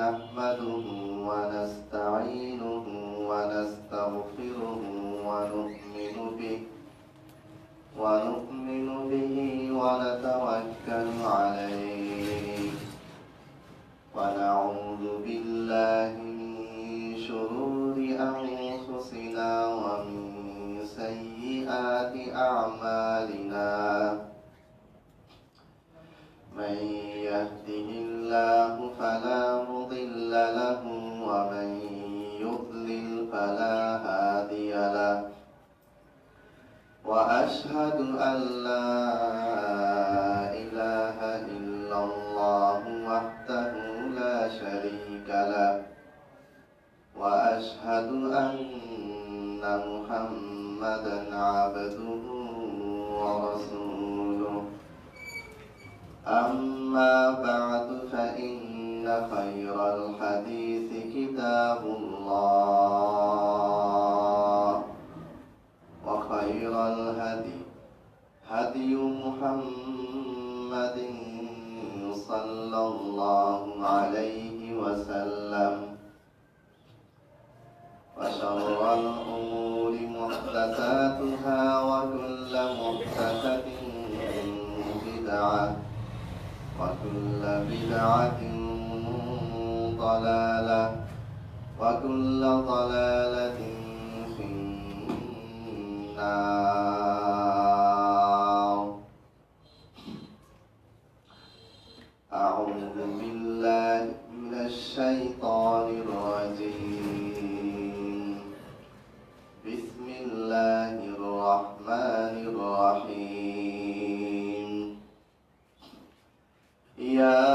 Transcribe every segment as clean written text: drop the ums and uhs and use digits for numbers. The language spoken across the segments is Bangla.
نحمده ونستعينه ونستغفره ونؤمن به ونتوكل عليه ونعوذ بالله من شرور أنفسنا ومن سيئات أعمالنا من يهده الله فلا مضل له ومن يضلل فلا هادي له وأشهد أن لا إله إلا الله وحده لا شريك له وأشهد أن محمدا عبده ورسوله أما بعد فإن خير الحديث كتاب الله وخير الهدي هدي محمد صلى الله عليه وسلم وشر الأمور محدثاتها وكل محدثة بدعة وكل بدعة ضلالة وكل ضلالة في النار. أعوذ بالله من الشيطان الرجيم. بسم الله الرحمن الرحيم. يا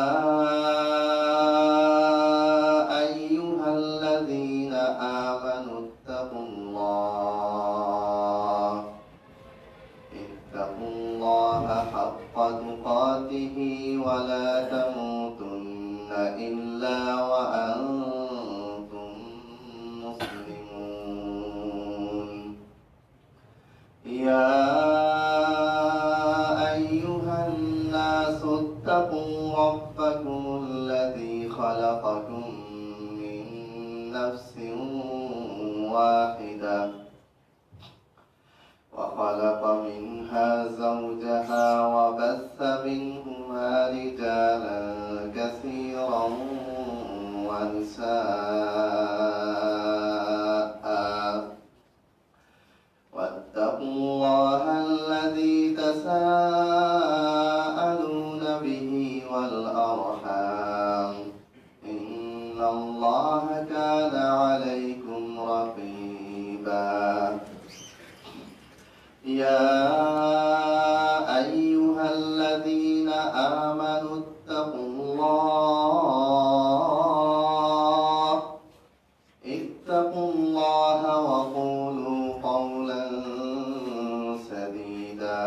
أيها الذين آمنوا اتقوا الله حق تقاته ولا تموتن إلا وأنتم مسلمون. يا أيها الناس اتقوا ربكم الذي خلقكم من نفس واحدة وخلق منها زوجها وبث منهما رجالا كثيرا ونساء واتقوا الله الذي تساءلون به والأرحام إن الله كان عليكم رقيبا. يا أيها الذين آمنوا اتقوا الله وقولوا قولا سديدا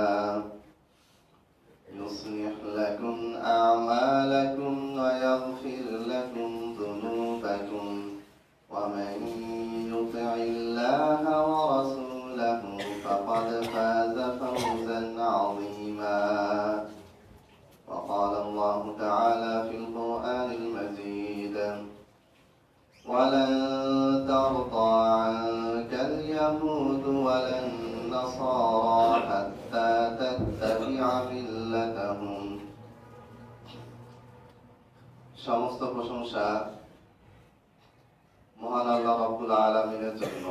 يصلح لكم أعمالكم ويغفر لكم ذنوبكم ومن يطع الله ورسوله فقد فاز فوزا عظيما. وقال الله تعالى في القرآن المجيد ولن ترضى عنك اليهود ولا النصارى حتى تتبع ملتهم. সমস্ত প্রশংসা মহান আল্লাহ রাব্বুল আলামিনের জন্য।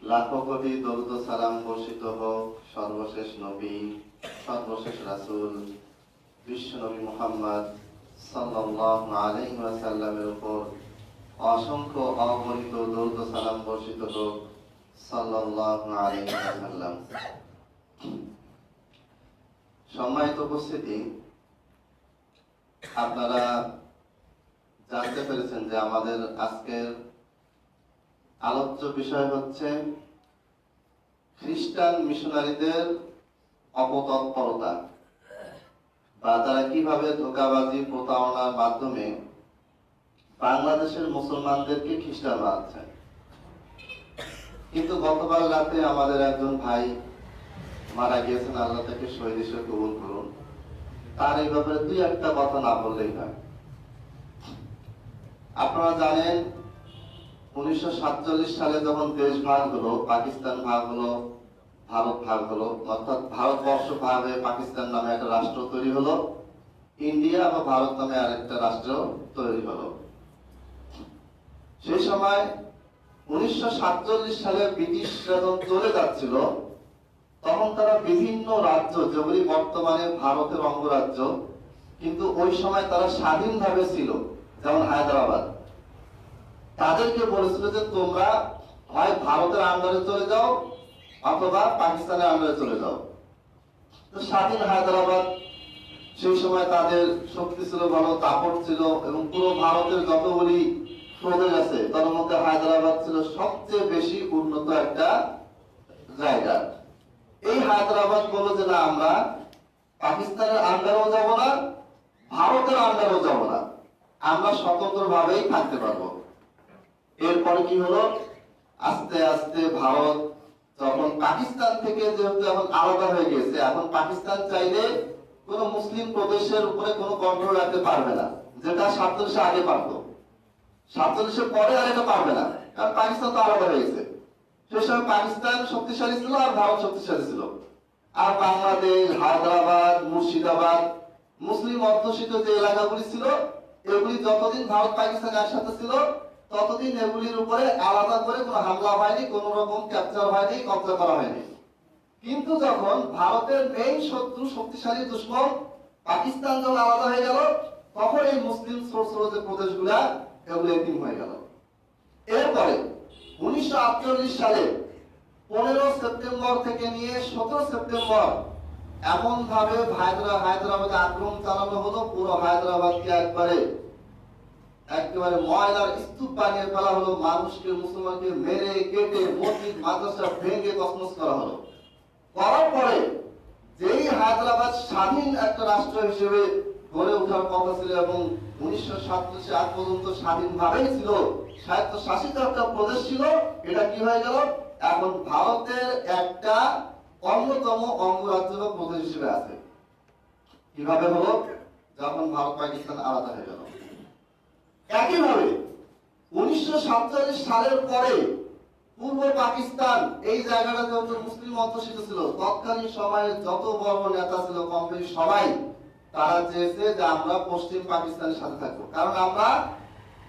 লাখো কোটি দরুদ ও সালাম বর্ষিত হোক সর্বশেষ নবী সর্বশেষ রাসূল বিশ্ব নবী মুহাম্মদ সাল্লাল্লাহু আলাইহি ওয়াসাল্লামের উপর। অসংখ্য অগণিত দরুদ ও সালাম বর্ষিত হোক সাল্লাল্লাহু আলাইহি ওয়াসাল্লাম। সম্মানিত উপস্থিতি, আপনারা জানতে পেরেছেন যে আমাদের আজকের আলোচ্য বিষয় হচ্ছে খ্রিস্টান মিশনারিদের অপতৎপরতা বা তারা কিভাবে ধোঁকাবাজি প্রতারণার মাধ্যমে বাংলাদেশের মুসলমানদেরকে খ্রিস্টান বানাচ্ছে। কিন্তু গতকাল রাতে আমাদের একজন ভাই মারা গিয়েছেন, আল্লাহ তাকে শহীদ হিসেবে কবুল করুন। তার এই ব্যাপারে দুই একটা কথা না বললেই হয়। আপনারা জানেন 1947 সালে যখন দেশ ভাগ হলো, পাকিস্তান ভাগ হলো, ভারত ভাগ হলো, অর্থাৎ ভারতবর্ষ ভাগ হয়ে পাকিস্তান নামে একটা রাষ্ট্র তৈরি হলো, ইন্ডিয়া বা ভারত নামে আরেকটা রাষ্ট্র তৈরি হলো। সেই সময় 1947 সালে ব্রিটিশরা যখন চলে যাচ্ছিল, তখন তারা বিভিন্ন রাজ্য, যেগুলি বর্তমানে ভারতের অঙ্গরাজ্য, কিন্তু ওই সময় তারা স্বাধীনভাবে ছিল, যেমন হায়দ্রাবাদ, তাদেরকে বলেছিল যে তোমরা হয় ভারতের আন্ডারে চলে যাও অথবা পাকিস্তানের আন্ডারে চলে যাও। তো স্বাধীন হায়দ্রাবাদ সেই সময় তাদের শক্তি ছিল, ভালো দাপট ছিল, এবং পুরো ভারতের যতগুলি প্রদেশ আছে তার মধ্যে হায়দ্রাবাদ ছিল সবচেয়ে বেশি উন্নত একটা জায়গা। এই হায়দ্রাবাদ বলল যে না, আমরা পাকিস্তানের আন্ডারেও যাব না, ভারতের আন্ডারেও যাব না, আমরা স্বতন্ত্র ভাবেই থাকতে পারবো। এরপরে কি হলো, আস্তে আস্তে ভারত যখন পাকিস্তান থেকে যেহেতু এখন আলাদা হয়ে গেছে, এখন পাকিস্তান চাইলে কোন মুসলিম প্রদেশের উপরে কোনো কন্ট্রোল রাখতে পারবে না, যেটা 47 আগে পারত, 47 পরে আর এটা পারবে না, কারণ পাকিস্তান তো আলাদা হয়ে গেছে। সেই সময় পাকিস্তান শক্তিশালী ছিল আর ভারত শক্তিশালী ছিল। আর বাংলাদেশ, হায়দ্রাবাদ, মুর্শিদাবাদ, মুসলিম অধ্যুষিত যে এলাকাগুলি ছিল, এগুলি যতদিন ভারত পাকিস্তান একসাথে ছিল ততদিন এগুলির উপরে আলাদা করে কোনো হামলা হয়নি, কোন রকম ক্যাপচার হয়নি, কবজা করা হয়নি। কিন্তু যখন ভারতের মেইন শত্রু, শক্তিশালী দুশ্মন পাকিস্তান যখন আলাদা হয়ে গেল, তখন এই মুসলিম ছোট ছোট যে প্রদেশগুলা, এগুলো এতিম হয়ে গেল। এরপরে 1948 সালে 15 সেপ্টেম্বর থেকে নিয়ে 17 সেপ্টেম্বর এমন ভাবে হায়দ্রাবাদে আক্রমণ চালানো হলো, পুরো হায়দ্রাবাদকে একেবারে ময়লার স্তূপ বানিয়ে ফেলা হলো, মানুষকে, মুসলমানকে মেরে কেটে মসজিদ মাদ্রাসা ভেঙে তছনছ করা হলো। করার পরে যেই হায়দ্রাবাদ স্বাধীন একটা রাষ্ট্র হিসেবে গড়ে ওঠার কথা ছিল এবং 1947 আগ পর্যন্ত স্বাধীনভাবেই ছিল, স্বায়ত্তশাসিত একটা প্রদেশ ছিল, এটা কি হয়ে গেল, এখন ভারতের একটা অন্যতম অঙ্গরাজ্য বা প্রদেশ হিসেবে আছে। কিভাবে হলো, যখন ভারত পাকিস্তান আলাদা হয়ে গেল। একইভাবে 1947 সালের পরে পূর্ব পাকিস্তান, এই জায়গাটা যেহেতু মুসলিম অধ্যুষিত ছিল, তৎকালীন সময়ে যত বড় নেতা ছিল কম বেশি সবাই তারা চেয়েছে যে আমরা পশ্চিম পাকিস্তানের সাথে থাকবো, কারণ আমরা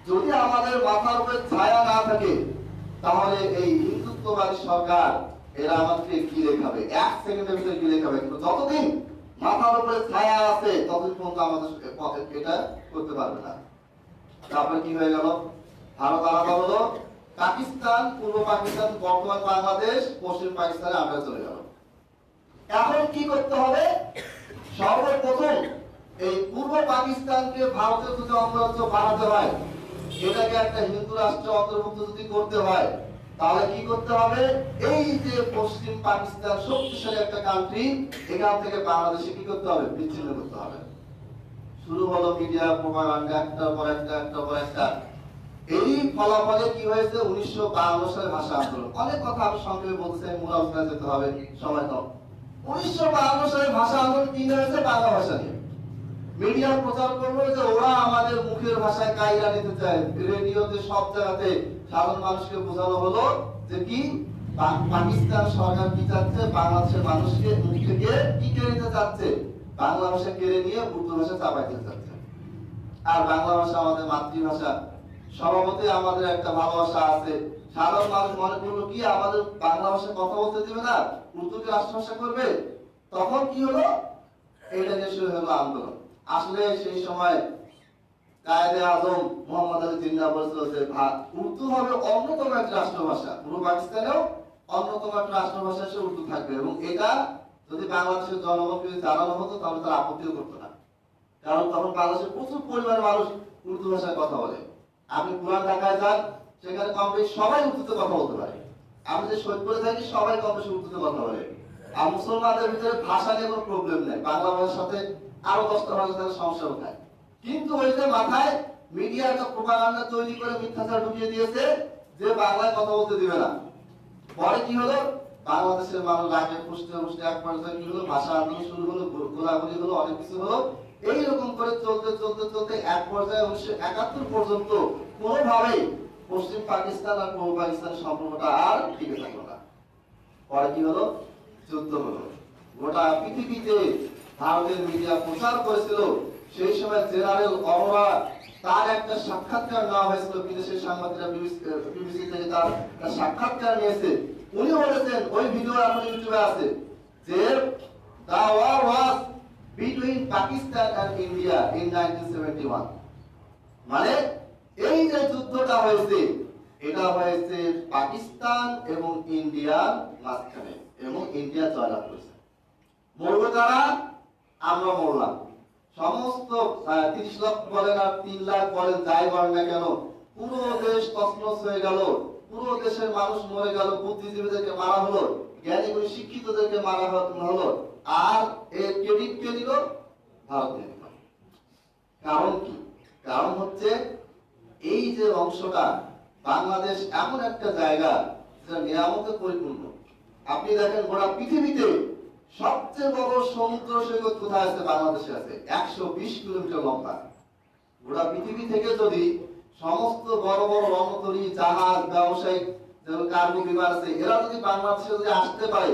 যদি আমাদের মাথার উপরে ছায়া না থাকে তাহলে এই হিন্দুত্ববাদী সরকার এরা আমাদেরকে গিলে খাবে, 1 সেকেন্ডের ভিতরে গিলে খাবে। কিন্তু যতদিন মাথার উপরে ছায়া আছে ততদিন পর্যন্ত আমাদের এটা করতে পারবে না। তারপরে কি হয়ে গেল, ভারত আলাদা হলো, পাকিস্তান, পূর্ব পাকিস্তান, বর্তমান বাংলাদেশ পশ্চিম পাকিস্তানে আমরা চলে গেল। এখন কি করতে হবে, সর্বপ্রথম এই পূর্ব পাকিস্তানকে ভারতের যদি অঙ্গরাজ্য বানাতে হয়, এটাকে একটা হিন্দু রাষ্ট্রে অন্তর্ভুক্ত যদি করতে হয়, তাহলে কি করতে হবে, এই যে পশ্চিম পাকিস্তান শক্তিশালী একটা কান্ট্রি, এখান থেকে বাংলাদেশে কি করতে হবে, বিচ্ছিন্ন করতে হবে। শুরু হলো মিডিয়া প্রোপাগান্ডা, একটার পর একটা। এই ফলাফলে কি হয়েছে, 1952 সালে ভাষা আন্দোলন। অনেক কথা আমি সংক্ষেপে বলতে চাই, মূল আলোচনায় যেতে হবে, সময় কম। 1952 সালে ভাষা আন্দোলন কি হয়েছে, বাংলা ভাষা নিয়ে মিডিয়া প্রচার করলো যে ওরা আমাদের মুখের ভাষায় কায়রা নিতে চায়। রেডিওতে সব জায়গাতে সাধারণ মানুষকে বোঝানো হলো যে কি পাকিস্তান সরকার কি চাচ্ছে, বাংলাদেশের মানুষকে মুখ থেকে কি কেড়ে নিতে চাচ্ছে, বাংলা ভাষা কেড়ে নিয়ে উর্দু ভাষা চাপাই দিতে চাচ্ছে। আর বাংলা ভাষা আমাদের মাতৃভাষা, স্বভাবতই আমাদের একটা ভালোবাসা আছে। সাধারণ মানুষ মনে করলো কি আমাদের বাংলা ভাষায় কথা বলতে দিবে না, উর্দুকে রাষ্ট্রভাষা করবে। তখন কি হলো, এটা নিয়ে শুরু হলো আন্দোলন। আসলে সেই সময় কায়েদে আজম মোহাম্মদ আলী জিন্নাহ বলেছিল যে উর্দু হবে অন্যতম একটা রাষ্ট্রভাষা, পুরো পাকিস্তানেও অন্যতম একটা রাষ্ট্রভাষা হিসেবে উর্দু থাকবে, এবং এটা যদি বাংলাদেশের জনগণকে জানানো হতো তাহলে তারা আপত্তিও করতো না, কারণ তখন বাংলাদেশের প্রচুর পরিমাণে মানুষ উর্দু ভাষায় কথা বলে। আপনি পুরান ঢাকায় যান, সেখানে কম বেশি সবাই উর্দুতে কথা বলতে পারে। আমি যে সৈয়দপুরে থাকি সবাই কম বেশি উর্দুতে কথা বলে। আর মুসলমানদের ভিতরে ভাষা নিয়ে কোনো প্রবলেম নেই, বাংলা ভাষার সাথে আরো 10টা ভাষার সাথে সমস্যা উঠায়। কিন্তু ওই যে মাথায় মিডিয়া একটা প্রোপাগান্ডা তৈরি করে মিথ্যাচার ঢুকিয়ে দিয়েছে যে বাংলায় কথা বলতে দিবে না। পরে কি হলো, বাংলাদেশের মানুষ রাগে ফুসতে এক পর্যায়ে কি হলো, ভাষা আন্দোলন শুরু হলো, গোলাগুলি হলো, অনেক কিছু হলো। এইরকম করে চলতে চলতে চলতে এক পর্যায়ে 1971 পর্যন্ত কোনোভাবেই পশ্চিম পাকিস্তান আর পূর্ব পাকিস্তানের সম্পর্কটা আর টিকে থাকলো না। পরে কি হলো? যুদ্ধ হলো। গোটা পৃথিবীতে ভারতের মিডিয়া প্রচার করেছিল, সেই সময় জেনারেল অরোরা তার একটা সাক্ষাৎকার নেওয়া হয়েছিল, বিদেশের সাংবাদিকরা বিবিসি থেকে তার সাক্ষাৎকার নিয়েছে। উনি বলেছেন, ওই ভিডিও এখন ইউটিউবে আছে, যে the war was between Pakistan and India in 1971। মানে এই যে যুদ্ধটা হয়েছে, এটা হয়েছে পাকিস্তান এবং ইন্ডিয়ার মাঝখানে, এবং ইন্ডিয়া জয়লাভ করেছে। মরল কারা? আমরা মরলাম। সমস্ত 30 লক্ষ বলেন আর 3 লাখ বলেন, যাই বলেন না কেন, পুরো দেশ তছনছ হয়ে গেল, পুরো দেশের মানুষ মরে গেল, বুদ্ধিজীবীদেরকে মারা হলো, জ্ঞানী গুণী শিক্ষিতদেরকে মারা হলো, আর এর ক্রেডিট কে নিল? ভারত নিল। কারণ কি? কারণ হচ্ছে এই যে অংশটা, বাংলাদেশ এমন একটা জায়গা যেটা নিয়ামতে পরিপূর্ণ। আপনি দেখেন গোটা পৃথিবীতে সবচেয়ে বড় সমুদ্র সৈকত কোথায় আছে? বাংলাদেশে আছে, 120 কিলোমিটার লম্বা। গোটা পৃথিবী থেকে যদি সমস্ত বড় বড় রণতরী, জাহাজ, ব্যবসায়িক কার্গো বিমান আছে, এরা যদি বাংলাদেশে যদি আসতে পারে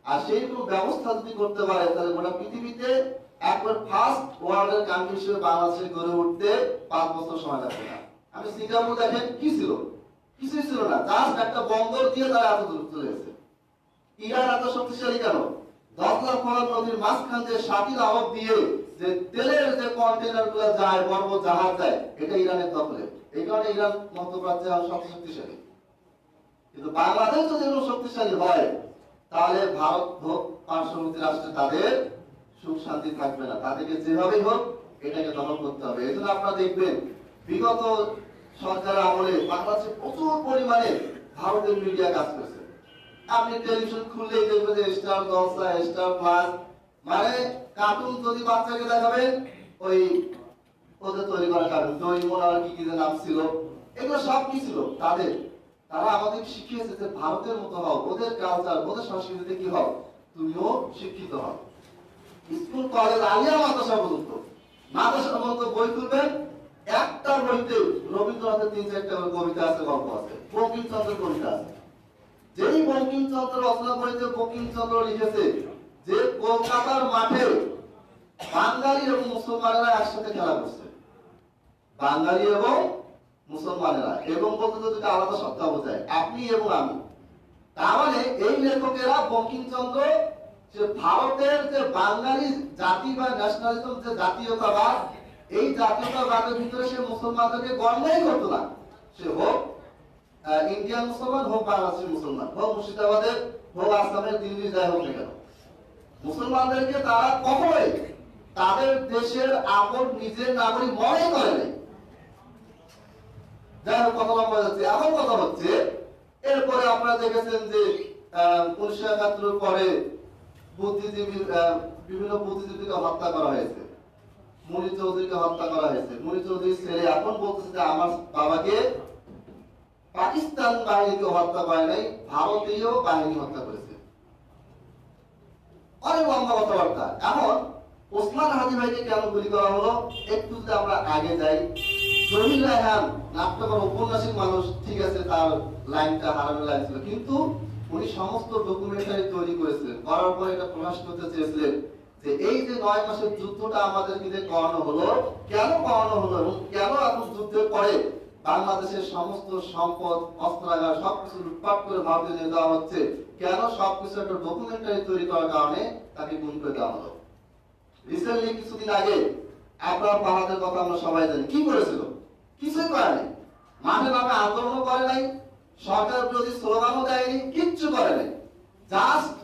আর সেই কোনো ব্যবস্থা যদি করতে পারে, তাহলে গোটা পৃথিবীতে একবার ফার্স্ট ওয়ার্ল্ডের কান্ট্রি হিসেবে বাংলাদেশে গড়ে উঠতে 5 বছর সময় লাগবে না। আমি সিঙ্গাপুর দেখেন, কি ছিল? কিছুই ছিল না, জাস্ট একটা বন্দর দিয়ে তারা এত দূর চলে গেছে। ইরান এত শক্তিশালী কেন? 10 লাখ ফরাত নদীর মাঝখান দিয়ে শাকিল আরব দিয়ে যে তেলের যে কন্টেনার গুলো যায়, বড় বড় জাহাজ যায়, এটা ইরানের দখলে। এই কারণে ইরান মধ্যপ্রাচ্যে সবচেয়ে শক্তিশালী। কিন্তু বাংলাদেশ যদি এরকম শক্তিশালী হয়, তাহলে ভারত হোক, পার্শ্ববর্তী রাষ্ট্রে তাদের সুখ শান্তি থাকবে না। তাদেরকে যেভাবেই হোক এটাকে দখল করতে হবে। এই জন্য আপনারা দেখবেন, বিগত সরকারের আমলে বাংলাদেশে প্রচুর পরিমাণে ভারতের মিডিয়া কাজ করেছে। আপনি টেলিভিশন খুললেই দেখবেন যে স্টার জলসা, স্টার প্লাস, মানে কার্টুন যদি বাচ্চাকে দেখাবেন, ওই ওদের তৈরি করা কার্টুন, ডোরিমন আর কি কি নাম ছিল, এগুলো সব কি ছিল তাদের। তারা আমাদের শিখিয়েছে যে ভারতের মতো হও, ওদের কালচার, ওদের সংস্কৃতিতে কি হও, তুমিও শিক্ষিত হও। স্কুল, কলেজ, আলিয়া মাদ্রাসা পর্যন্ত, মাদ্রাসা পর্যন্ত বই খুলবেন, একটা বইতে রবীন্দ্রনাথের 3-4টা কবিতা আছে, গল্প আছে, বঙ্কিমচন্দ্রের কবিতা আছে। যেই বঙ্কিমচন্দ্র রচনা করেছে, বঙ্কিমচন্দ্র লিখেছে যে কলকাতার মাঠে বাঙালি এবং মুসলমানেরা একসাথে খেলা করছে। বাঙালি এবং মুসলমানেরা, এবং বলতে তো দুটো আলাদা সত্তা বোঝায়, আপনি এবং আমি। তার মানে এই লেখকেরা বঙ্কিমচন্দ্র যে ভারতের যে বাঙালি জাতি বা ন্যাশনালিজম, যে জাতীয়তাবাদ, এই জাতীয়তাবাদের ভিতরে সে মুসলমানদেরকে গণ্যই করতো না। সে হোক ইন্ডিয়ান মুসলমান, হোক বাংলাদেশের মুসলমান, হোক মুর্শিদাবাদের, হোক আসামের, দিল্লির, যাই হোক না কেন, মুসলমানদেরকে তারা কখনোই তাদের দেশের আপন নিজের নাগরিক মনে করে নাই। যাই হোক, কথা লম্বা যাচ্ছে। এখন কথা হচ্ছে, এরপরে আপনারা দেখেছেন যে 1971 পরে বুদ্ধিজীবী, বিভিন্ন বুদ্ধিজীবীকে হত্যা করা হয়েছে। মুনির চৌধুরীকে হত্যা করা হয়েছে। মুনির চৌধুরীর ছেলে এখন বলতেছে যে আমার বাবাকে পাকিস্তান বাহিনীকে হত্যা করে নাই, ভারতীয় বাহিনী হত্যা করেছে। অনেক লম্বা কথাবার্তা। এখন ওসমান হাদি ভাইকে কেন গুলি করা হলো, একটু যদি আমরা আগে যাই। জহির রায়হান নাট্যকর ঔপন্যাসিক মানুষ, ঠিক আছে, তার লাইনটা হারানোর লাইন ছিল, কিন্তু উনি সমস্ত ডকুমেন্টারি তৈরি করেছিলেন, করার পর এটা প্রকাশ করতে চেয়েছিলেন যে এই যে 9 মাসের যুদ্ধটা আমাদেরকে যে করানো হলো, কেন করানো হলো, এবং কেন এখন যুদ্ধের পরে বাংলাদেশের সমস্ত সম্পদ, অস্ত্রাগার সবকিছু লুটপাট করে ভারতে নিয়ে দেওয়া হচ্ছে, কেন সবকিছু একটা ডকুমেন্টারি তৈরি করার কারণে তাকে গুম করে দেওয়া হলো। রিসেন্টলি কিছুদিন আগে আপনার পাহাড়ের কথা আমরা সবাই জানি, কি করেছিল? কিছুই করে নাই। মাঠে নামে আন্দোলনও করে নাই, সরকার বিরোধী স্লোগানও দেয়নি, কিচ্ছু করে নাই। জাস্ট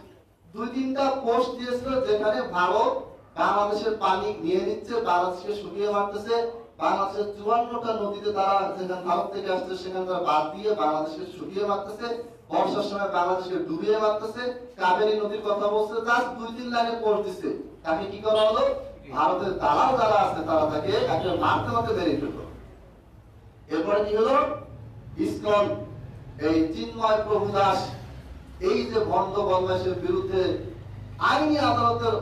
2-3টা পোস্ট দিয়েছিল যেখানে ভারত বাংলাদেশের পানি নিয়ে নিচ্ছে, বাংলাদেশকে শুকিয়ে মারতেছে, বাংলাদেশের 54টা নদীতে তারা যেখানে ভারত থেকে আসছে সেখানে তারা বাদ দিয়ে বাংলাদেশকে শুকিয়ে মারতেছে, বর্ষার সময় বাংলাদেশকে ডুবিয়ে মারতেছে, কাবেরী নদীর কথা বলছে, জাস্ট 2-3 লাইনে পোস্ট দিচ্ছে। তাকে কি করা হলো? ভারতের দালাল যারা আছে তারা তাকে একটা মারতে মারতে বেরিয়ে ফেললো। এরপরে কি হলো? ইসকন, এই চিন্ময় প্রভু দাস, এই যে ভণ্ড বদমাইশের বিরুদ্ধে আইনি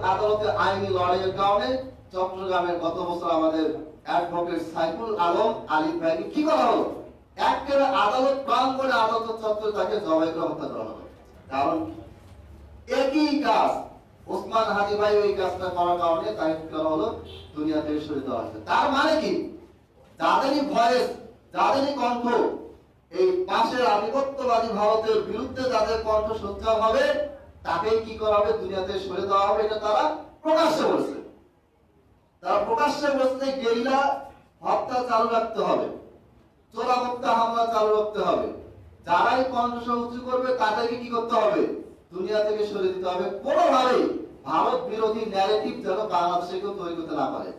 আদালতে আইনি লড়াইয়ের কারণে চট্টগ্রামে গত বছর আমাদের অ্যাডভোকেট সাইফুল আলম আলিফ ভাইকে কি করা হলো? একেবারে আদালত প্রাঙ্গণে আদালত চত্বরে তাকে জবাই করে হত্যা করা হলো। কারণ একই কাজ ওসমান হাদি ভাই ওই কাজটা করার কারণে তাকে করা হলো, দুনিয়া থেকে সরিয়ে দেওয়া হয়েছে। তার মানে কি, যাদেরই ভয়েস, যাদেরই কণ্ঠ এই পাশের আধিপত্যবাদী ভারতের বিরুদ্ধে যাদের কণ্ঠ সোচ্চার হবে, তাকেই কি করা হবে? দুনিয়াতে সরিয়ে দেওয়া হবে। এটা তারা প্রকাশ্যে বলছে। তারা প্রকাশ্যে বলছে গেরিলা হত্যা চালু রাখতে হবে, চোরামুক্তা হামলা চালু রাখতে হবে, যারাই কণ্ঠ উঁচু করবে তাদেরকে কি করতে হবে? দুনিয়া থেকে সরিয়ে দিতে হবে। কোনোভাবেই ভারত বিরোধী ন্যারেটিভ যেন বাংলাদেশে কেউ তৈরি করতে না পারে।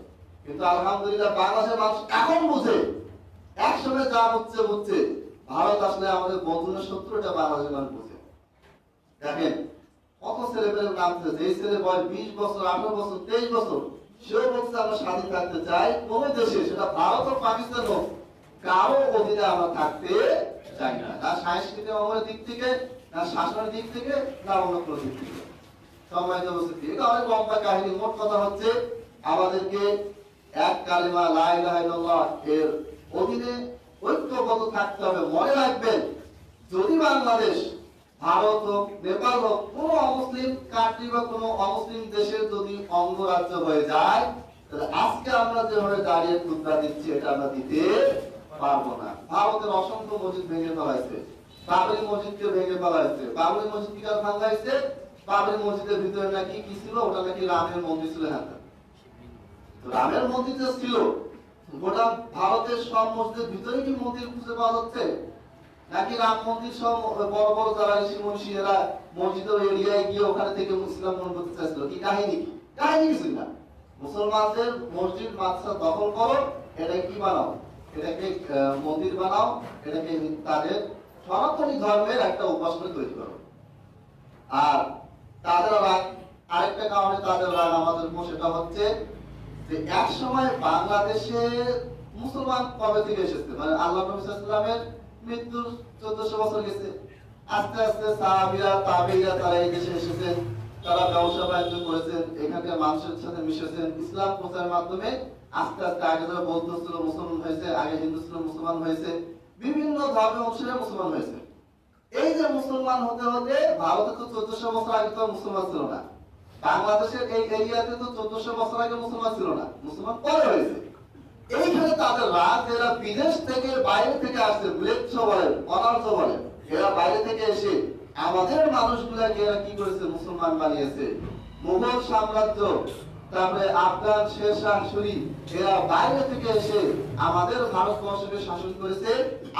কিন্তু আলহামদুলিল্লাহ বাংলাদেশের মানুষ এখন বুঝে, একসময় যা বুঝছে ভারত আসলে আমাদের বন্ধু না শত্রু, এটা বাংলাদেশের মানুষ বুঝে। দেখেন কত ছেলেপেলের নামছে, যে ছেলে বয়স 20 বছর, 18 বছর, 23 বছর, সেও বলছে আমরা স্বাধীন থাকতে চাই। কোন দেশে, সেটা ভারত ও পাকিস্তান হোক, কারো অধীনে আমরা থাকতে চাই না, না সাংস্কৃতিক অঙ্গনের দিক থেকে, না শাসনের দিক থেকে, না অন্য কোনো দিক থেকে। সম্মানিত উপস্থিতি, এটা অনেক লম্বা কাহিনী। মোট কথা হচ্ছে আমাদেরকে এক কালিমা লা ইলাহা ইল্লাল্লাহ এর অধীনে ঐক্যবদ্ধ থাকতে হবে। মনে রাখবেন, যদি বাংলাদেশ, ভারত হোক, নেপাল হোক, কোন অমুসলিম কান্ট্রি বা কোন অমুসলিম দেশের যদি অঙ্গরাজ্য হয়ে যায়, তাহলে আজকে আমরা যেভাবে দাঁড়িয়ে খুতবা দিচ্ছি, এটা আমরা দিতে পারবো না। ভারতের অসংখ্য মসজিদ ভেঙে ফেলা হয়েছে, বাবরি মসজিদকে ভেঙে ফেলা হয়েছে। বাবরি মসজিদ কি কারণে ভাঙা হয়েছে? বাবরি মসজিদের ভিতরে নাকি কি ছিল? ওটা নাকি রামের মন্দির ছিল। হ্যাঁ, রামের মন্দির যে ছিল, গোটা ভারতের সব মসজিদের ভিতরে কি মন্দির খুঁজে পাওয়া যাচ্ছে? নাকি রাম মন্দির সব বড় বড় যারা ঋষি মনীষী এরা মসজিদের এরিয়ায় গিয়ে ওখানে থেকে ইসলাম গ্রহণ করতে চাইছিল? কি কাহিনী? কি কাহিনী? কিছুই না। মুসলমানদের মসজিদ মাদ্রাসা দখল করো, এটাকে কি বানাও? এটাকে মন্দির বানাও, এটাকে তাদের সনাতনী ধর্মের একটা উপাসনা তৈরি করো। আর তাদের রাগ, আরেকটা কারণে তাদের রাগ আমাদের উপর, সেটা হচ্ছে যে এক সময় বাংলাদেশে মুসলমান কবে থেকে এসেছে? মানে আল্লাহ নবী সাল্লাল্লাহু আলাইহি ওয়াসাল্লামের মৃত্যুর 1400 বছর গেছে। আস্তে আস্তে সাহাবীরা, তাবেঈরা তারা এই দেশে এসেছেন, তারা ব্যবসা বাণিজ্য করেছেন, এখানকার মানুষের সাথে মিশেছেন, ইসলাম প্রচারের মাধ্যমে আস্তে আস্তে আগে যারা বৌদ্ধ ছিল মুসলমান হয়েছে, আগে হিন্দু ছিল মুসলমান হয়েছে, বিভিন্ন ধর্মের অনুসারে মুসলমান হয়েছে। এই যে মুসলমান হতে হতে, ভারতে তো 1400 বছর আগে তো মুসলমান ছিল না, বাংলাদেশের এই এরিয়াতে তো 1400 বছর আগে মুসলমান ছিল না, মুসলমান পরে হয়েছে। এইখানে তাদের রাত, এরা বিদেশ থেকে, বাইরে থেকে আসছে, বুলেটস বলেন, অনার্স বলেন, এরা বাইরে থেকে এসে আমাদের মানুষগুলাকে এরা কি করেছে? মুসলমান বানিয়েছে। মুঘল সাম্রাজ্য, তারপরে আফগান শের শাহ সুরি, এরা বাইরে থেকে এসে আমাদের ভারতবর্ষকে শাসন করেছে।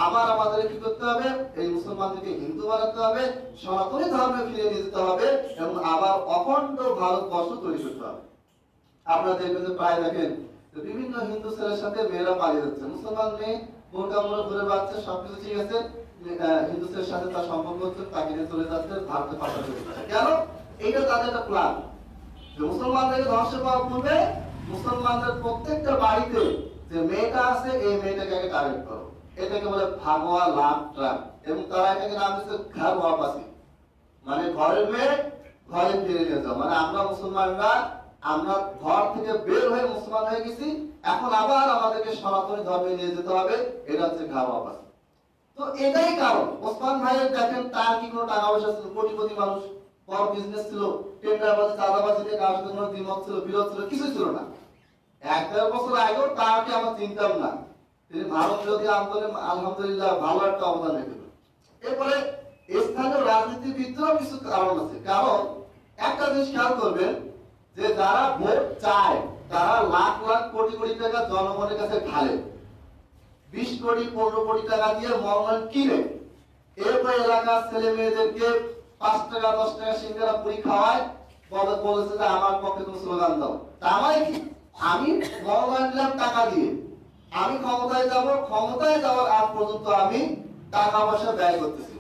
আবার আমাদের কি করতে হবে? এই মুসলমানদেরকে হিন্দু বানাতে হবে, সনাতনী ধর্মে ফিরে নিয়ে যেতে হবে, এবং আবার অখণ্ড ভারতবর্ষ তৈরি করতে হবে। আপনারা দেখবেন যে প্রায় দেখেন বিভিন্ন হিন্দু ছেলের সাথে মেয়েরা পালিয়ে যাচ্ছে, মুসলমান মেয়ে বোরকা পরে ঘুরে বেড়াচ্ছে, সবকিছু ঠিক আছে, হিন্দু ছেলের সাথে তার সম্পর্ক হচ্ছে, তাকে নিয়ে চলে যাচ্ছে, ভারতে পাঠাতে হচ্ছে। কেন? এইটা তাদের একটা প্ল্যান, যে মুসলমানদেরকে ধ্বংস করার পূর্বে মুসলমানদের প্রত্যেকটা বাড়িতে যে মেয়েটা আছে, এই মেয়েটাকে আগে টার্গেট করো। এটাকে বলে ভাগোয়া লাভ ট্রাপ, এবং তারা এটাকে নাম দিচ্ছে ঘর ওয়াপাসি, মানে ঘরের মেয়ে ঘরে ফিরে নিয়ে যাও। মানে আমরা মুসলমানরা, আমরা ঘর থেকে বের হয়ে মুসলমান হয়ে গেছি, এখন আবার আমাদেরকে সনাতনী ধর্মে নিয়ে যেতে হবে, এটা হচ্ছে ঘর ওয়াপাসি। তো এটাই কারণ। ওসমান ভাইয়ের দেখেন, তার কি কোনো টাকা পয়সা ছিল? কোটিপতি মানুষ, বড় বিজনেস ছিল, টেন্ডারবাজি, চাঁদাবাজি নিয়ে কারোর সাথে কোনো দ্বিমত ছিল, বিরোধ ছিল, কিছু ছিল না। 1-1.5 বছর আগেও তাকে আমরা চিনতাম না। তিনি ভারত বিরোধী আন্দোলনে আলহামদুলিল্লাহ ভালো একটা অবদান রেখেছেন। এরপরে স্থানীয় রাজনীতিবিদরাও কিছু কারণ আছে। কারণ একটা জিনিস খেয়াল করবেন, যে যারা ভোট চায়, তারা লাখ লাখ কোটি কোটি টাকা জনগণের কাছে ঢালে, 20 কোটি 15 কোটি টাকা দিয়ে মনোনয়ন কিনে, এরপর এলাকার ছেলে মেয়েদেরকে 5 টাকা 10 টাকা সিঙ্গারা পুরি খাওয়ায়, বলেছে যে আমার পক্ষে তুমি স্লোগান দাও। তার মানে কি? আমি মনোনয়ন নিলাম টাকা দিয়ে, আমি ক্ষমতায় যাব, ক্ষমতায় যাওয়ার আগ পর্যন্ত আমি টাকা পয়সা ব্যয় করতেছি।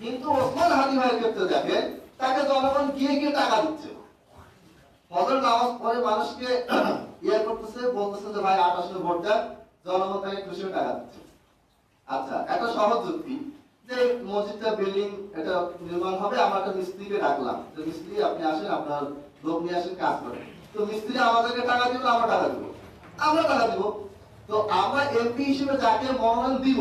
কিন্তু ওসমান হাদি ভাইয়ের ক্ষেত্রে দেখেন, তাকে জনগণ গিয়ে গিয়ে টাকা দিচ্ছে, ফজর নামাজ পড়ে মানুষকে ইয়ে করতেছে, বলতেছে যে ভাই 28 ভোট দেন, জনগণ তাকে 200 টাকা দিচ্ছে। আচ্ছা, একটা সহজ যুক্তি, যে মসজিদটা বিল্ডিং এটা নির্মাণ হবে, আমরা একটা মিস্ত্রিকে ডাকলাম, যে মিস্ত্রি আপনি আসেন, আপনার লোক নিয়ে আসেন, কাজ করেন। তো মিস্ত্রি আমাদেরকে টাকা দিবে, আমরা টাকা দিব, আমরা টাকা দিব। তো আমরা এমপি হিসেবে যাকে মনোনয়ন দিব,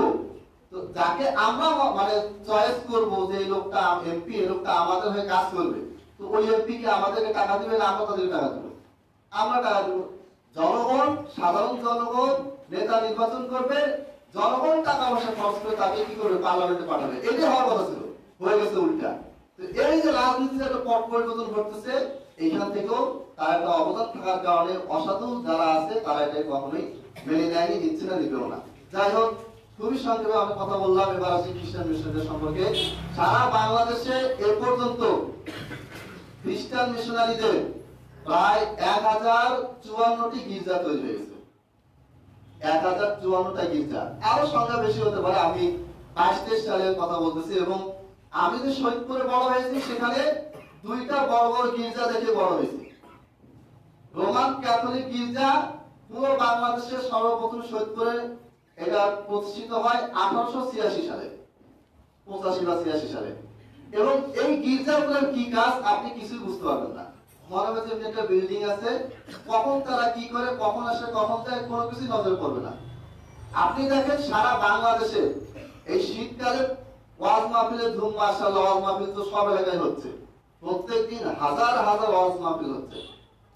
তো যাকে আমরা মানে চয়েস করব যে এই লোকটা এমপি, এই লোকটা আমাদের হয়ে কাজ করবে, তো ওই এমপি কি আমাদেরকে টাকা দিবে না আমরা তাদেরকে টাকা দিব? আমরা টাকা দিব। জনগণ, সাধারণ জনগণ নেতা নির্বাচন করবে, জনগণ টাকা পয়সা খরচ করে তাকে কি করবে, পার্লামেন্টে পাঠাবে। এটাই হওয়ার কথা ছিল, হয়ে গেছে উল্টা। তো এই যে রাজনীতিতে একটা পট পরিবর্তন ঘটতেছে, এইখান থেকেও তার একটা অবদান থাকার কারণে অসাধু যারা আছে তারা এটাই কখনোই মেনে নেয়নি, নিচ্ছে না, নিবেও না। যাই হোক, খুবই সংক্ষেপে আমি কথা বললাম। এবার আসি খ্রিস্টান মিশনারিদের সম্পর্কে। সারা বাংলাদেশে এ পর্যন্ত খ্রিস্টান মিশনারিদের প্রায় 1054টি গির্জা তৈরি হয়েছে। 1054টা গির্জা, আরো সংখ্যা বেশি হতে পারে। আমি 22-23 সালের কথা বলতেছি। এবং আমি যে শহীদপুরে বড় হয়েছি, সেখানে 2টা বড় বড় গির্জা দেখে বড় হয়েছি। রোমান ক্যাথলিক গির্জা পুরো বাংলাদেশের সর্বপ্রথম শহীদপুরে এটা প্রতিষ্ঠিত হয় 1886 সালে, 85 বা 86 সালে। এবং এই গির্জাগুলোর কি কাজ আপনি কিছুই বুঝতে পারবেন না। মনে হবে যে একটা বিল্ডিং আছে, কখন তারা কি করে, কখন আসে, কখন যায়, কোনো কিছু নজর পড়বে না। আপনি দেখেন সারা বাংলাদেশে এই শীতকালে ওয়াজ মাহফিলের ধুম, মাশাআল্লাহ, ওয়াজ মাহফিল তো সব এলাকায় হচ্ছে। প্রত্যেকদিন হাজার হাজার ওয়াজ মাহফিল হচ্ছে।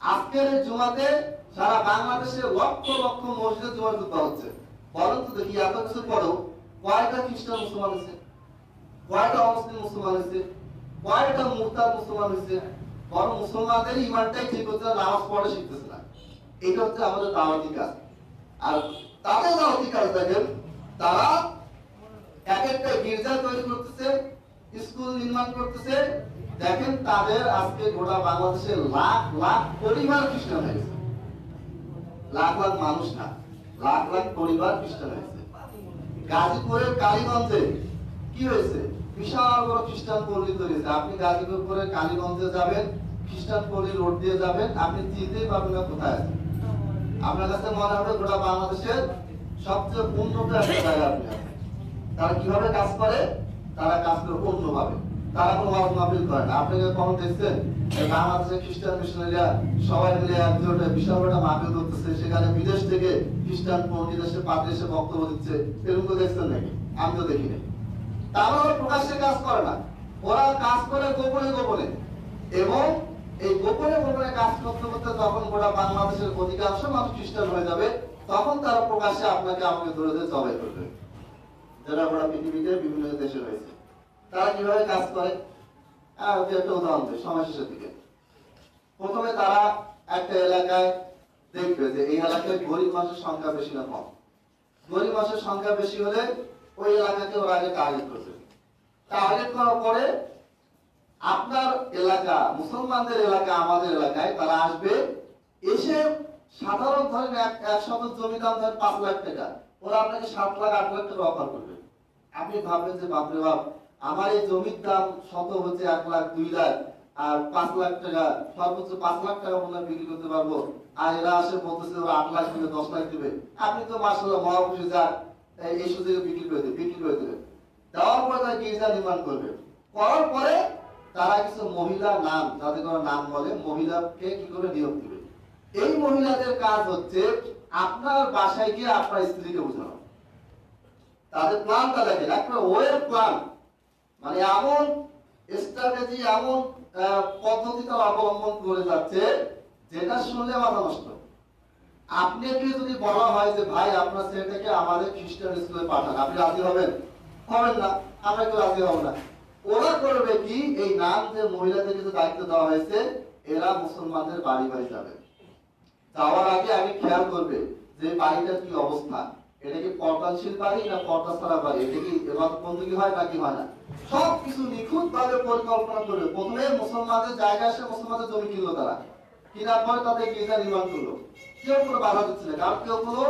আজকের এই জুমাতে সারা বাংলাদেশে লক্ষ লক্ষ মসজিদে জুমার খুতবা হচ্ছে। বলেন তো দেখি, এত কিছু পরেও কয়টা খ্রিস্টান মুসলমান হয়েছে, কয়টা অমুসলিম মুসলমান হয়েছে, কয়টা মুরতাদ মুসলমান হয়েছে? বরং মুসলমানদের ইমানটাই ঠিক হচ্ছে না, নামাজ পড়া শিখতেছে না। এটা হচ্ছে আমাদের দাওয়াতি কাজ। আর তাদের দাওয়াতি কাজ দেখেন, তারা এক একটা গির্জা তৈরি করতেছে, স্কুল নির্মাণ করতেছে। দেখেন তাদের আজকে গোটা বাংলাদেশে লাখ লাখ পরিবার খ্রিস্টান হয়েছে। লাখ লাখ মানুষ না, লাখ লাখ পরিবার খ্রিস্টান হয়েছে। গাজীপুরের কালীগঞ্জে কি হয়েছে? বিশাল বড় খ্রিস্টান পল্লী তৈরি হয়েছে। আপনি গাজীপুরের কালীগঞ্জে যাবেন, খ্রিস্টান পল্লী রোড দিয়ে যাবেন, আপনি চিনতেই পারবেন না কোথায় আছে। আপনার কাছে মনে হবে গোটা বাংলাদেশের সবচেয়ে উন্নত একটা জায়গা আপনি আছেন। তারা কিভাবে কাজ করে? তারা কাজ করে অন্যভাবে। তারা কোনো ওয়াজ মাহফিল করে না। আপনি কখন দেখছেন বাংলাদেশের খ্রিস্টান মিশনারিরা সবাই মিলে একজোটে বিশাল একটা মাহফিল করতেছে, সেখানে বিদেশ থেকে খ্রিস্টান পণ্ডিত এসে পাদ্রী এসে বক্তব্য দিচ্ছে? এরকম তো দেখছেন নাকি? আমি তো দেখিনি। তারা প্রকাশ্যে কাজ করে না, ওরা কাজ করে গোপনে গোপনে। এবং এই গোপনে গোপনে কাজ করতে করতে যখন গোটা বাংলাদেশের অধিকাংশ মানুষ খ্রিস্টান হয়ে যাবে, তখন তারা প্রকাশ্যে আপনাকে আমাকে ধরে ধরে জবাই করবে। যারা গোটা পৃথিবীতে বিভিন্ন দেশে রয়েছে, তারা কিভাবে কাজ করে একটা উদাহরণ দিই। সময় শেষের দিকে প্রথমে তারা একটা এলাকায় দেখবে যে এই এলাকায় গরিব মানুষের সংখ্যা বেশি না কম। গরিব মানুষের সংখ্যা বেশি হলে ওই এলাকাকে ওরা আগে টার্গেট করবে। টার্গেট করার পরে আপনার এলাকা, মুসলমানদের এলাকা, আমাদের এলাকায় তারা আসবে। এসে সাধারণ ধরেন 1 শতক জমি দাম ধরেন 5 লাখ টাকা, ওরা আপনাকে 7 লাখ 8 লাখ টাকা অফার করবে। আপনি ভাববেন যে বাপরে বাপ, আমার এই জমির দাম শত হচ্ছে 1 লাখ 2 লাখ, আর 5 লাখ টাকা, সর্বোচ্চ 5 লাখ টাকা মনে বিক্রি করতে পারবো। আর এরা আসে বলতেছে ওরা 8 লাখ দিবে, 10 লাখ দিবে। আপনি তো মাশাআল্লাহ মহা খুশি, যা এই সুযোগে বিক্রি করে দেবে। দেওয়ার পরে তারা গির্জা নির্মাণ করবে। করার পরে তারা কিছু মহিলা নাম, যাদের কোনো নাম বলে, মহিলাকে কি করে নিয়োগ দিবে। এই মহিলাদের কাজ হচ্ছে আপনার বাসায় গিয়ে আপনার স্ত্রীকে বোঝানো। তাদের প্ল্যানটা দেখেন, একটা ওয়েব প্ল্যান, মানে এমন স্ট্র্যাটেজি, এমন পদ্ধতি তারা অবলম্বন করে যাচ্ছে যেটা শুনলে মাথা নষ্ট। আপনাকে যদি বলা হয় যে ভাই আপনার ছেলেটাকে আমাদের খ্রিস্টান স্কুলে পাঠান, আপনি রাজি হবেন? হবেন না, আমরা কেউ রাজি হব না। ওরা করবে কি, এই নাম যে মহিলাদেরকে যে দায়িত্ব দেওয়া হয়েছে, এরা মুসলমানদের বাড়ি বাড়ি যাবে। যাওয়ার আগে খেয়াল করবে যে বাড়িটার কি অবস্থা, এটা কি পর্দাশীল বাড়ি না পর্দা ছাড়া বাড়ি, এটা কি এবাদত বন্দী হয় নাকি হয় না, সবকিছু নিখুঁত ভাবে পরিকল্পনা করবে। প্রথমে মুসলমানদের জায়গা আসে, মুসলমানদের জমি কিনলো, তারা কেনার পরে তাদের গির্জা নির্মাণ করলো। কেউ কোনো বাধা দিচ্ছে না, কারণ কেউ কোনো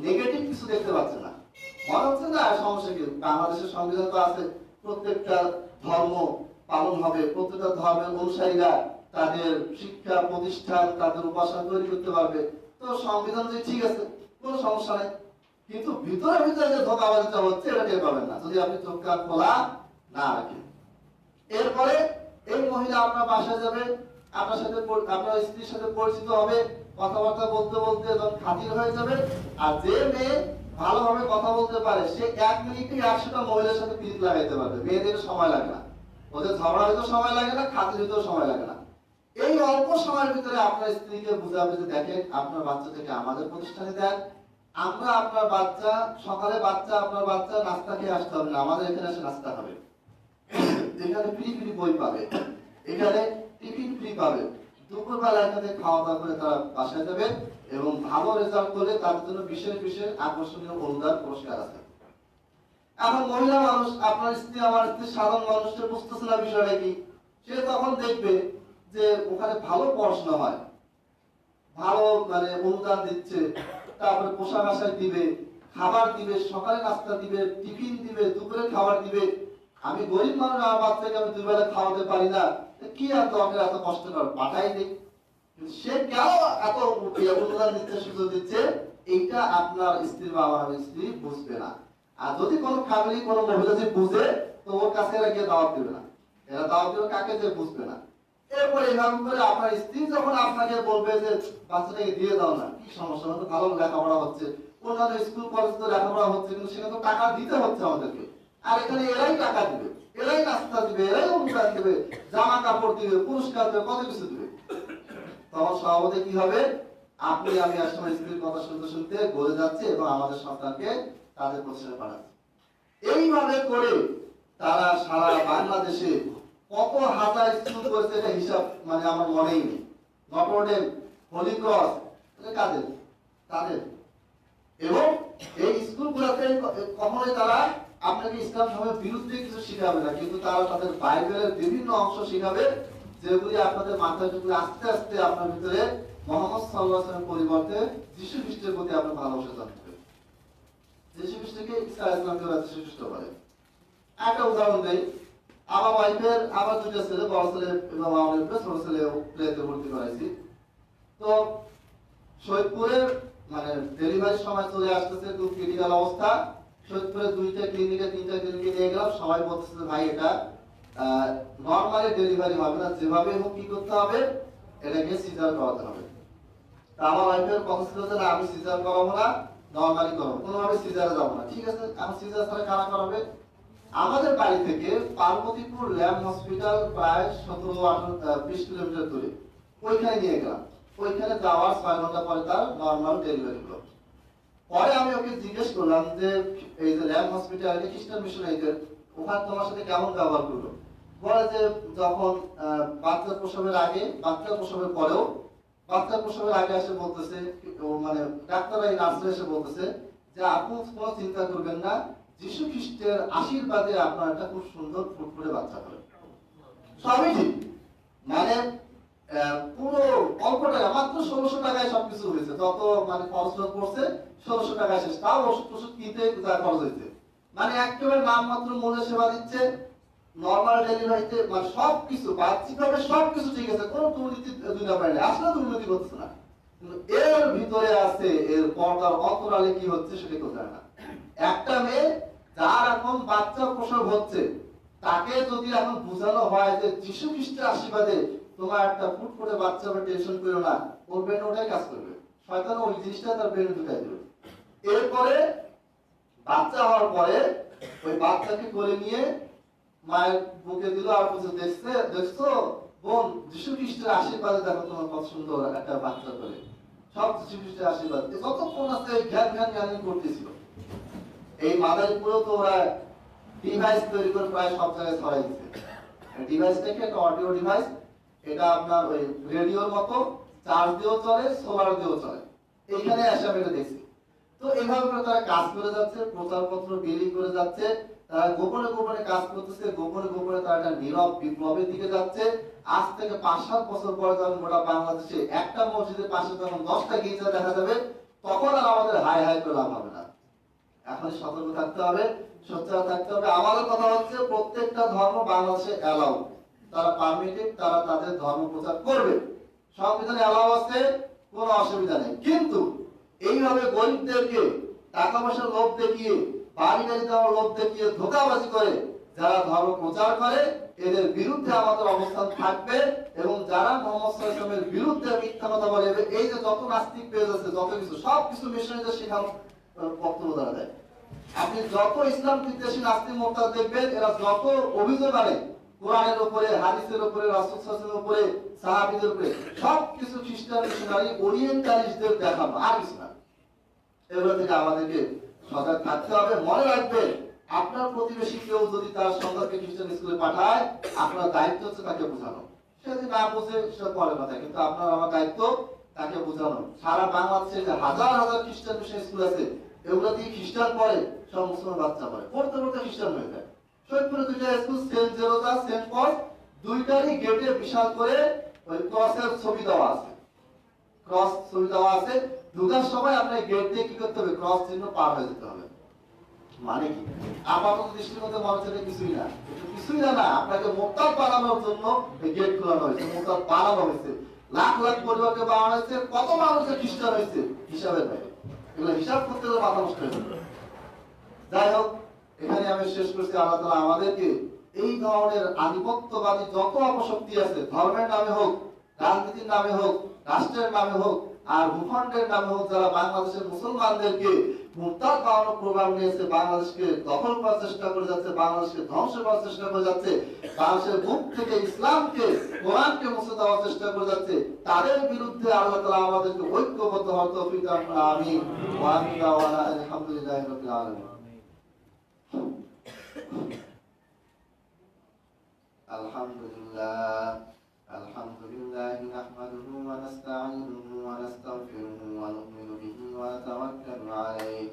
নেগেটিভ কিছু দেখতে পাচ্ছে না। মনে হচ্ছে না সমস্যা কি, বাংলাদেশের সংবিধান তো আছে, প্রত্যেকটা ধর্ম পালন হবে, প্রত্যেকটা ধর্মের অনুসারীরা তাদের শিক্ষা প্রতিষ্ঠান, তাদের উপাসনা তৈরি করতে পারবে। তো সংবিধান যে ঠিক আছে, কোনো সমস্যা নেই। কিন্তু ভিতরে ভিতরে যে ধোঁকাবাজিটা হচ্ছে, এটা টের পাবেন না যদি আপনি চোখ কান খোলা না রাখেন। এরপরে এই মহিলা আপনার বাসায় যাবে, আপনার সাথে আপনার স্ত্রীর সাথে পরিচিত হবে, কথাবার্তা বলতে বলতে যখন খাতির হয়ে যাবে। আর যে মেয়ে ভালোভাবে কথা বলতে পারে সে 1 মিনিটে 100টা মহিলার সাথে পিরিত লাগাইতে পারবে। মেয়েদের সময় লাগে না, ওদের ঝগড়া হইতেও সময় লাগে না, খাতির হইতেও সময় লাগে না। এই অল্প সময়ের ভিতরে আপনার স্ত্রীকে বুঝাবে যে দেখেন আপনার বাচ্চাটাকে আমাদের প্রতিষ্ঠানে দেন, আমরা আপনার বাচ্চা সকালে আপনার বাচ্চা নাস্তা খেয়ে আসতে হবে না, আমাদের এখানে এসে নাস্তা হবে, এখানে ফ্রি ফ্রি বই পাবে, এখানে টিফিন ফ্রি পাবে, দুপুরবেলা এখানে খাওয়া দাওয়া করে তারা বাসায় যাবে এবং ভালো রেজাল্ট করলে তাদের জন্য বিশেষ বিশেষ আকর্ষণীয় অনুদান পুরস্কার আছে। এখন মহিলা মানুষ, আপনার স্ত্রী আমার স্ত্রী সাধারণ মানুষের বুঝতেছে না বিষয়টা কি, সে তখন দেখবে যে ওখানে ভালো পড়াশোনা হয়, ভালো মানে অনুদান দিচ্ছে, তারপরে পোশাক আশাক দিবে, খাবার দিবে, সকালে নাস্তা দিবে, টিফিন দিবে, দুপুরে খাবার দিবে। আমি গরিব মানুষ, আমার বাচ্চাকে আমি 2 বেলা খাওয়াতে পারি না, কি আর দরকার এত কষ্ট কর, পাঠাই দিই। সে কেন এত অনুদান দিচ্ছে, সুযোগ দিচ্ছে, এইটা আপনার স্ত্রী বা আমার স্ত্রী বুঝবে না। আর যদি কোনো ফ্যামিলি কোনো মহিলা যে বুঝে, তো ওর কাছে এরা গিয়ে দাওয়াত দেবে না, এরা দাওয়াত দেবে কাকে, যে বুঝবে না। এরপরে এভাবে করে আপনার স্ত্রী যখন আপনাকে বলবে যে বাচ্চাটাকে দিয়ে দাও না, কি সমস্যা, তো ভালো লেখাপড়া হচ্ছে, অন্যান্য স্কুল কলেজ তো লেখাপড়া হচ্ছে, কিন্তু সেখানে তো টাকা দিতে হচ্ছে আমাদেরকে, আর এখানে এরাই টাকা দিবে, এরাই নাস্তা দিবে, এরাই অনুদান দিবে, জামা কাপড় দিবে, পুরস্কার দিবে, কত কিছু দিবে। তখন স্বভাবতে কি হবে, আপনি আমি একসময় স্ত্রীর কথা শুনতে শুনতে গড়ে যাচ্ছে এবং আমাদের সন্তানকে তাদের প্রতিষ্ঠানে পাঠাচ্ছে। এইভাবে করে তারা সারা বাংলাদেশে কত হাজার স্কুল করেছে এটা হিসাব মানে আমার মনেই নেই। নটরডেম, হোলি ক্রস, কাদের তাদের। এবং এই স্কুলগুলোতে কখনোই তারা আপনাকে ইসলাম ধর্মের বিরুদ্ধে কিছু শিখাবে না, কিন্তু তারা তাদের বাইবেলের বিভিন্ন অংশ শিখাবে, যেগুলি আপনাদের মাথায় ঢুকলে আস্তে আস্তে আপনার ভিতরে মুহাম্মদ সাল্লাল্লাহু আলাইহি ওয়াসাল্লামের পরিবর্তে যীশু খ্রিস্টের প্রতি আপনার ভালোবাসা জানবে। যীশু খ্রিস্টকে ঈসা আলাইহিস সালামকে যীশু খ্রিস্ট বলে। একটা উদাহরণ দেই, আমার ওয়াইফের আমার 2টা ছেলে, বড় ছেলে এবং আমার ছোট ছেলে প্লেতে ভর্তি করাইছি। তো সৈয়দপুরের মানে ডেলিভারির সময় চলে আসতেছে, খুব ক্রিটিক্যাল অবস্থা। সৈয়দপুরে 2টা ক্লিনিকে 3টা ক্লিনিকে নিয়ে গেলাম, সবাই বলতেছে ভাই এটা নরমালি ডেলিভারি হবে না, যেভাবে হোক কি করতে হবে, এটাকে সিজার করাতে হবে। তা আমার ওয়াইফের কথা ছিল যে না আমি সিজার করাবো না, নরমালি করবো, কোনোভাবে সিজারে যাবো না। ঠিক আছে, আমি সিজার ছাড়া কারা করাবে? আমাদের বাড়ি থেকে পার্বতীপুর ল্যাম্প হসপিটাল প্রায় 17-20 কিলোমিটার দূরে, ওইখানে নিয়ে গেলাম। ওইখানে যাওয়ার 6 ঘন্টা পরে তার নরমাল ডেলিভারি হলো। পরে আমি ওকে জিজ্ঞেস করলাম যে এই যে ল্যাম্প হসপিটাল এটা খ্রিস্টান মিশনারিদের, ওখানে তোমার সাথে কেমন ব্যবহার করলো? বলে যে যখন বাচ্চা প্রসবের আগে, বাচ্চা প্রসবের পরেও, বাচ্চা প্রসবের আগে এসে বলতেছে, মানে ডাক্তাররা এই নার্সরা এসে বলতেছে যে আপনি কোনো চিন্তা করবেন না, যীশু খ্রিস্টের আশীর্বাদে আপনার একটা খুব সুন্দর ফুটফুটে বাচ্চা হবে। সবই ঠিক, মানে পুরো অল্প টাকা, মাত্র 1600 টাকায় সবকিছু হয়েছে, যত মানে খরচ পড়ছে 1600 টাকায় শেষ, তাও ওষুধ টষুধ কিনতে যা খরচ হয়েছে, মানে একেবারে নামমাত্র মূল্যে সেবা দিচ্ছে। নরমাল ডেলিভারিতে মানে সবকিছু বাহ্যিকভাবে সবকিছু ঠিক আছে, কোনো দুর্নীতি দুইটা পারে না, আসলে দুর্নীতি করছে না, কিন্তু এর ভিতরে আছে এর পর্দার অন্তরালে কি হচ্ছে সেটা কেউ জানে না। একটা মেয়ে যার এখন বাচ্চা প্রসব হচ্ছে, তাকে যদি এখন বোঝানো হয় যে যীশু খ্রিস্টের আশীর্বাদে তোমার একটা ফুটফুটে বাচ্চা হবে, টেনশন করো না, ওর ব্রেন ওটাই কাজ করবে, শয়তান ওই জিনিসটা তার ব্রেনে ঢুকাই দেবে। এরপরে বাচ্চা হওয়ার পরে ওই বাচ্চাকে কোলে নিয়ে মায়ের বুকে দিল, আর বলছে দেখছো বোন, যীশু খ্রিস্টের আশীর্বাদে দেখো তোমার কত সুন্দর একটা বাচ্চা করে, সব যীশু খ্রিস্টের আশীর্বাদ। যতক্ষণ আছে জ্ঞান জ্ঞান জ্ঞান করতেছিল। এই মাদারীপুরেও তো ওরা ডিভাইস তৈরি করে প্রায় সব জায়গায় ছড়াই দিচ্ছে। ডিভাইসটাকে একটা অডিও ডিভাইস, এটা আপনার ওই রেডিওর মতো, চার্জ দিয়েও চলে, সোলার দিয়েও চলে। এইখানে এসে আমি এটা দেখছি। তো এইভাবে করে তারা কাজ করে যাচ্ছে, প্রচারপত্র বিলি করে যাচ্ছে, তারা গোপনে গোপনে কাজ করতেছে, গোপনে গোপনে তারা একটা নীরব বিপ্লবের দিকে যাচ্ছে। আজ থেকে 5-7 বছর পরে যখন গোটা বাংলাদেশে একটা মসজিদের পাশে যখন 10টা গির্জা দেখা যাবে, তখন আর আমাদের হাই হাই করে লাভ হবে না। এখন সতর্ক থাকতে হবে, সোচ্চার থাকতে হবে। আমাদের কথা হচ্ছে প্রত্যেকটা ধর্ম বাংলাদেশে অ্যালাউ, তারা পারমিটিভ, তারা তাদের ধর্ম প্রচার করবে, সংবিধানে অ্যালাউ আছে, কোনো অসুবিধা নেই। কিন্তু এইভাবে গরিবদেরকে টাকা পয়সার লোভ দেখিয়ে, বাড়ি গাড়ি দেওয়ার লোভ দেখিয়ে ধোঁকাবাজি করে যারা ধর্ম প্রচার করে এদের বিরুদ্ধে আমাদের অবস্থান থাকবে, এবং যারা মোহাম্মদ সাল্লাল্লাহু আলাইহি ওয়াসাল্লামের বিরুদ্ধে মিথ্যা কথা বলে, এই যে যত নাস্তিক পেজ আছে, যত কিছু সবকিছু মিশনারিদের শেখানো বক্তব্য দ্বারা দেয়। আপনি যত ইসলাম বিদ্বেষী নাস্তিক মোরতাদ দেখবেন, এরা যত অভিযোগ আনে কোরআনের উপরে, হাদিসের উপরে, রাসূল সাল্লাল্লাহু আলাইহি ওয়াসাল্লামের উপরে, সাহাবীদের উপরে, সবকিছু খ্রিস্টান মিশনারি ওরিয়েন্টালিস্টদের দেখানো, আর কিছু না। এগুলো থেকে আমাদেরকে সজাগ থাকতে হবে। মনে রাখবেন, আপনার প্রতিবেশী কেউ যদি তার সন্তানকে খ্রিস্টান স্কুলে পাঠায়, আপনার দায়িত্ব হচ্ছে তাকে বোঝানো। সে যদি না বোঝে সেটা পরের কথা, কিন্তু আপনার আমার দায়িত্ব তাকে বোঝানো। সারা বাংলাদেশে যে হাজার হাজার খ্রিস্টান মিশন স্কুল আছে, এগুলো দিয়ে খ্রিস্টান পড়ে, সব মুসলমান বাচ্চা পড়ে, পড়তে পড়তে খ্রিস্টান হয়ে যায়। সৈয়দপুরে দুইটা স্কুল, সেন্ট জেরোজা, সেন্ট পল, দুইটারই গেটে বিশাল করে ওই ক্রসের ছবি দেওয়া আছে, ক্রস ছবি দেওয়া আছে। ঢোকার সময় আপনার গেট দিয়ে কি করতে হবে? ক্রস চিহ্ন পার হয়ে যেতে হবে। মানে কি? আপাতত দৃষ্টির মধ্যে মনে হচ্ছে কিছুই না, কিছুই না। আপনাকে মোরতাদ বানানোর জন্য এই গেট খোলানো হয়েছে, মোরতাদ বানানো হয়েছে। লাখ লাখ পরিবারকে বানানো হয়েছে, কত মানুষের খ্রিস্টান হয়েছে হিসাবের বাইরে। এগুলো হিসাব করতে গেলে মাথা নষ্ট হয়ে যাবে। যাই হোক, এখানে আমি শেষ করছি। আল্লাহ তাআলা আমাদেরকে এই ধরনের আধিপত্যবাদী যত অপশক্তি আছে, ধর্মের নামে হোক, রাজনীতির নামে হোক, রাষ্ট্রের নামে হোক, আর ভূখণ্ডের নামে হোক, যারা বাংলাদেশের মুসলমানদেরকে মুরতাদ বানানোর প্রোগ্রাম নিয়েছে, বাংলাদেশকে দখল করার চেষ্টা করে যাচ্ছে, বাংলাদেশকে ধ্বংস করার চেষ্টা করে যাচ্ছে, বাংলাদেশের বুক থেকে ইসলামকে, কোরআনকে মুছে দেওয়ার চেষ্টা করে যাচ্ছে, তাদের বিরুদ্ধে আল্লাহ তাআলা আমাদেরকে ঐক্যবদ্ধ হওয়ার তৌফিক দান করুন। আমিন। ওয়া আমিন দাওয়ানা আলহামদুলিল্লাহি রাব্বিল আলামিন। আলহামদুলিল্লাহ আলহামদুলিল্লাহ নাহমাদুহু ওয়া নাস্তাঈনুহু ওয়া নাস্তাগফিরুহু ওয়া নু'মিনু বিহি ওয়া নাতাওয়াক্কালু আলাইহি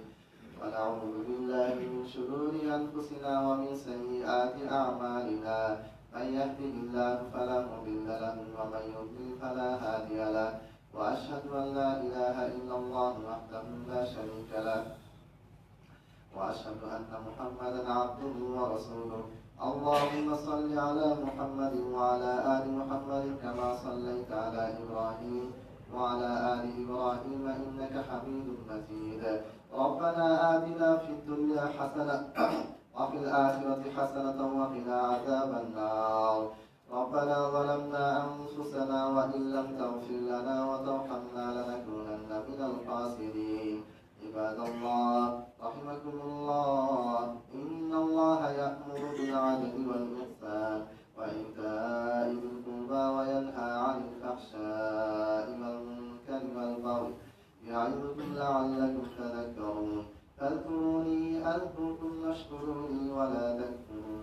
ওয়া না'উযু বিল্লাহি মিন শুরুরি আনফুসিনা ওয়া মিন সাইয়্যাতি আ'মালিনা মান yahdihillahu ফালা মুদিল্লা লাহু ওয়া মান yudlil ফালা হাদিয়া লাহু ওয়া আশহাদু আন লা ইলাহা ইল্লাল্লাহু ওয়াহদাহু লা শারীকা লাহু ওয়া আশহাদু আন্না মুহাম্মাদান আবদুহু ওয়া রাসূলুহু। اللهم صل على محمد وعلى آل محمد كما صليت على إبراهيم وعلى آل إبراهيم إنك حميد مجيد. ربنا آتنا في الدنيا حسنة وفي الآخرة حسنة وقنا عذاب النار. ربنا ظلمنا أنفسنا وإن لم تغفر لنا وترحمنا لنكونن من الخاسرين. عباد الله رحمكم الله، إن الله يأمر بالعدل والإحسان وإيتاء ذي القربى وينهى عن الفحشاء والمنكر والبغي يعظكم لعلكم تذكرون. فاذكروني أذكركم واشكروا لي ولا تكفرون.